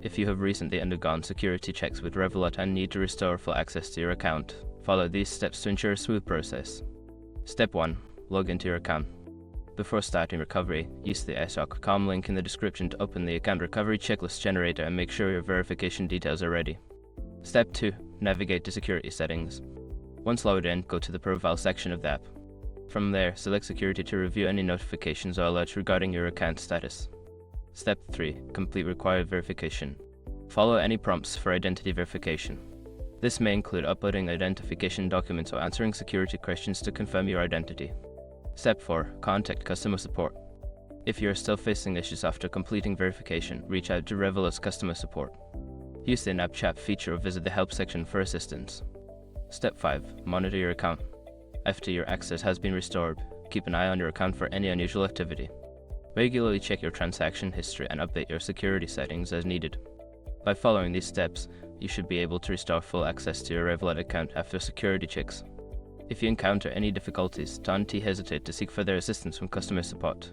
If you have recently undergone security checks with Revolut and need to restore full access to your account, follow these steps to ensure a smooth process. Step 1. Log into your account. Before starting recovery, use the iShock.com link in the description to open the account recovery checklist generator and make sure your verification details are ready. Step 2. Navigate to security settings. Once logged in, go to the profile section of the app. From there, select security to review any notifications or alerts regarding your account status. Step 3. Complete required verification. Follow any prompts for identity verification. This may include uploading identification documents or answering security questions to confirm your identity. Step 4. Contact customer support. If you are still facing issues after completing verification, reach out to Revolut's customer support. Use the in-app chat feature or visit the help section for assistance. Step 5. Monitor your account. After your access has been restored, keep an eye on your account for any unusual activity. Regularly check your transaction history and update your security settings as needed. By following these steps, you should be able to restore full access to your Revolut account after security checks. If you encounter any difficulties, don't hesitate to seek further assistance from customer support.